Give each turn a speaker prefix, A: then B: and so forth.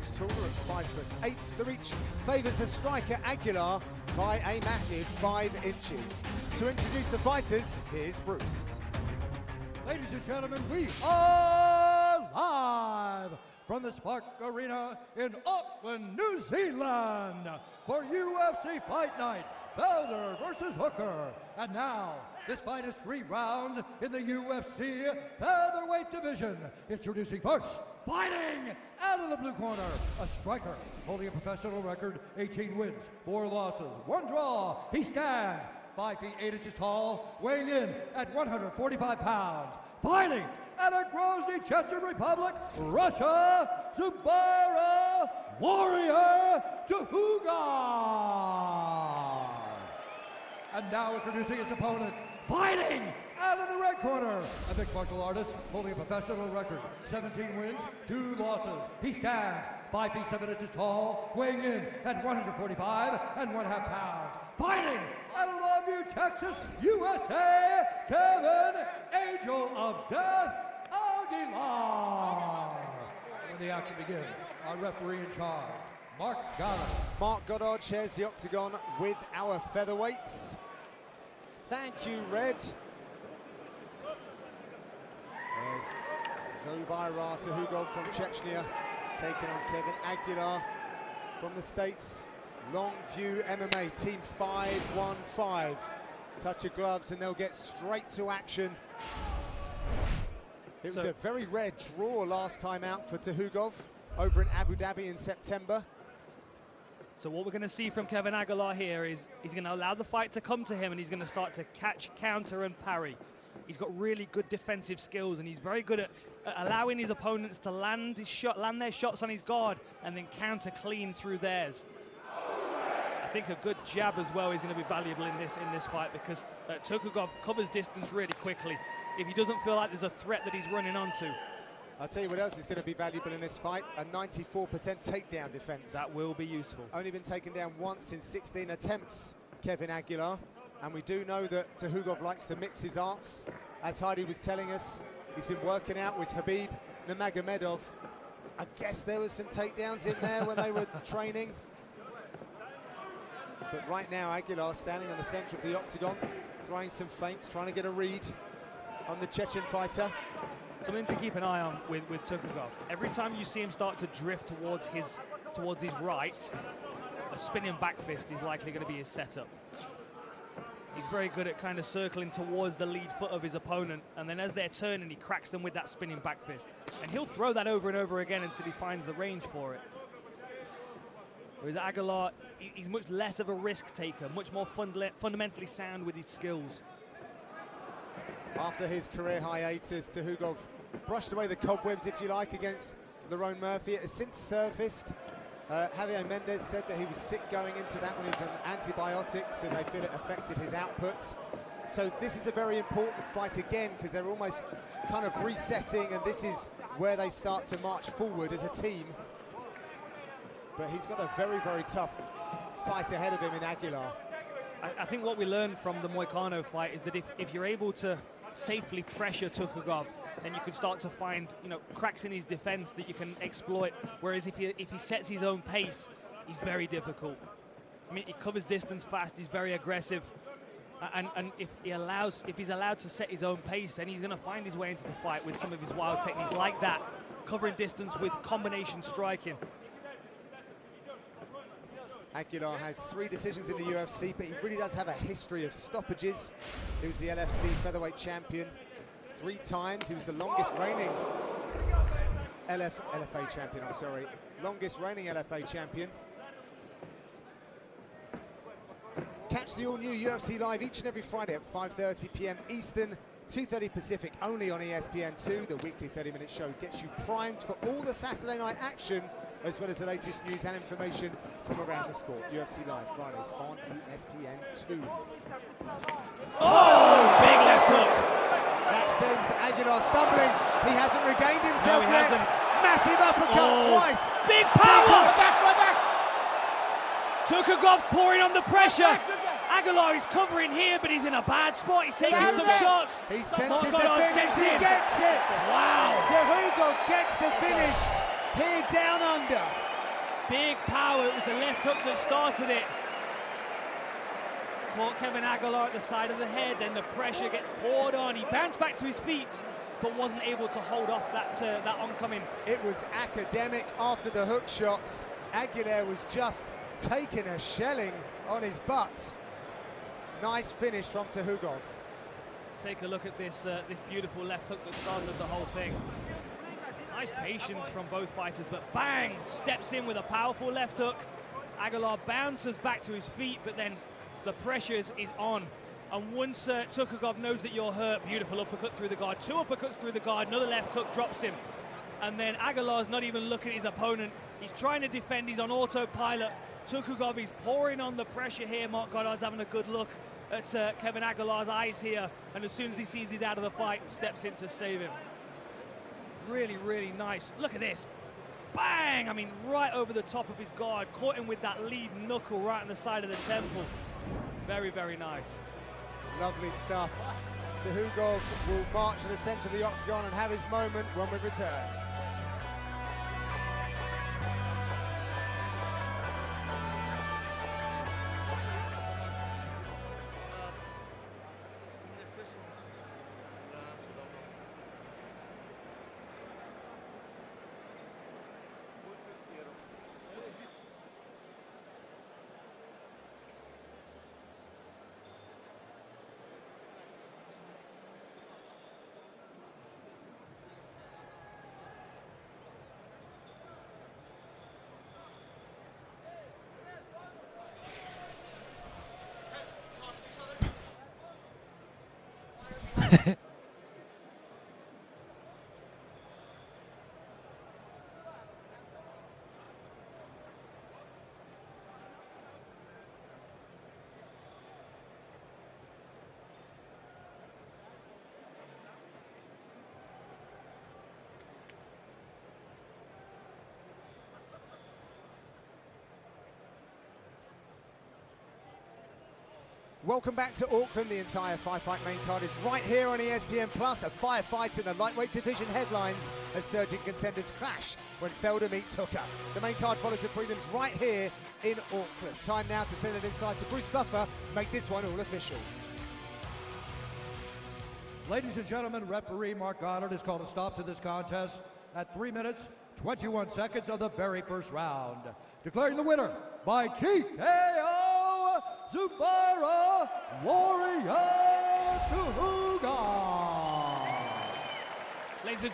A: inch taller at 5'8". The reach favours the striker Aguilar by a massive 5 inches. To introduce the fighters, here's Bruce.
B: Ladies and gentlemen, we are live from the Spark Arena in Auckland, New Zealand for UFC Fight Night, Felder versus Hooker. And now, this fight is 3 rounds in the UFC featherweight division. Introducing first, fighting out of the blue corner, a striker holding a professional record, 18 wins, 4 losses, 1 draw. He stands 5 feet 8 inches tall, weighing in at 145 pounds. Fighting out of Grozny, Chechen Republic, Russia, ZUBAIRA Warrior TUKHUGOV. And now introducing his opponent, fighting out of the red corner, a mixed martial artist holding a professional record, 17 wins, 2 losses. He stands 5 feet 7 inches tall, weighing in at 145 1/2 pounds. Fighting out of Longview, Texas, USA, Kevin Angel of Death Aguilar. When the action begins, our referee in charge, Mark Goddard.
A: Mark Goddard shares the octagon with our featherweights. Thank you, Red. There's ZUBAIRA TUKHUGOV from Chechnya, taking on Kevin Aguilar from the States. Longview MMA, team 515. Touch of gloves and they'll get straight to action. It was a very rare draw last time out for TUKHUGOV over in Abu Dhabi in September.
C: So what we're going to see from Kevin Aguilar here is he's going to allow the fight to come to him and he's going to start to catch, counter and parry. He's got really good defensive skills and he's very good at allowing his opponents to land their shots on his guard and then counter clean through theirs. I think a good jab as well is going to be valuable in this fight because TUKHUGOV covers distance really quickly if he doesn't feel like there's a threat that he's running onto.
A: I'll tell you what else is going to be valuable in this fight, a 94% takedown defense.
C: That will be useful.
A: Only been taken down once in 16 attempts, Kevin Aguilar. And we do know that TUKHUGOV likes to mix his arts. As Heidi was telling us, he's been working out with Khabib Nurmagomedov. I guess there was some takedowns in there when they were training. But right now, Aguilar standing on the center of the octagon, throwing some feints, trying to get a read on the Chechen fighter.
C: Something to keep an eye on with TUKHUGOV. Every time you see him start to drift towards his right, a spinning back fist is likely going to be his setup. He's very good at kind of circling towards the lead foot of his opponent, and then as they're turning, he cracks them with that spinning back fist. And he'll throw that over and over again until he finds the range for it. Whereas Aguilar, he's much less of a risk taker, much more fundamentally sound with his skills.
A: After his career hiatus, TUKHUGOV brushed away the cobwebs, if you like, against Lerone Murphy. It has since surfaced. Javier Mendez said that he was sick going into that when he was on antibiotics and they feel it affected his outputs. So this is a very important fight again because they're almost kind of resetting and this is where they start to march forward as a team. But he's got a very, very tough fight ahead of him in Aguilar.
C: I think what we learned from the Moicano fight is that if you're able to safely pressure TUKHUGOV, then you can start to find, cracks in his defense that you can exploit. Whereas if he sets his own pace, he's very difficult. I mean, he covers distance fast. He's very aggressive, and if he's allowed to set his own pace, then he's going to find his way into the fight with some of his wild techniques like that, covering distance with combination striking.
A: Aguilar has 3 decisions in the UFC, but he really does have a history of stoppages. He was the LFC featherweight champion 3 times. He was the longest reigning LFA champion, longest reigning LFA champion. Catch the all-new UFC Live each and every Friday at 5:30 p.m. Eastern, 2:30 Pacific, only on ESPN2. The weekly 30-minute show gets you primed for all the Saturday night action, as well as the latest news and information from around the sport. UFC Live Fridays on ESPN2.
C: Oh, big left hook.
A: That sends Aguilar stumbling. He hasn't regained himself yet.
C: Hasn't.
A: Massive uppercut twice.
C: Big power.
A: Right back.
C: TUKHUGOV pouring on the pressure. Aguilar is covering here, but he's in a bad spot. He's taking some shots.
A: He senses the finish. He gets it.
C: Wow.
A: TUKHUGOV gets the finish here down under.
C: Big power. It was the left hook that started it. Caught Kevin Aguilar at the side of the head, then the pressure gets poured on. He bounced back to his feet, but wasn't able to hold off that oncoming.
A: It was academic after the hook shots. Aguilar was just taking a shelling on his butt. Nice finish from TUKHUGOV.
C: Let's take a look at this beautiful left hook that started the whole thing. Nice patience from both fighters, but bang! Steps in with a powerful left hook. Aguilar bounces back to his feet, but then the pressure is on. And once TUKHUGOV knows that you're hurt, beautiful uppercut through the guard. 2 uppercuts through the guard, another left hook drops him. And then Aguilar's not even looking at his opponent. He's trying to defend, he's on autopilot. TUKHUGOV is pouring on the pressure here. Mark Goddard's having a good look at Kevin Aguilar's eyes here. And as soon as he sees he's out of the fight, steps in to save him. Really, really nice. Look at this. Bang! I mean, right over the top of his guard. Caught him with that lead knuckle right on the side of the temple. Very, very nice.
A: Lovely stuff. TUKHUGOV will march to the centre of the octagon and have his moment when we return. Welcome back to Auckland. The entire five-fight main card is right here on ESPN+. A firefight in the lightweight division headlines as surging contenders clash when Felder meets Hooker. The main card follows the prelims right here in Auckland. Time now to send it inside to Bruce Buffer. Make this one all official.
B: Ladies and gentlemen, referee Mark Goddard has called a stop to this contest at 3 minutes, 21 seconds of the very first round. Declaring the winner by TKO, ZUBAIRA Warrior TUKHUGOV.
C: Ladies and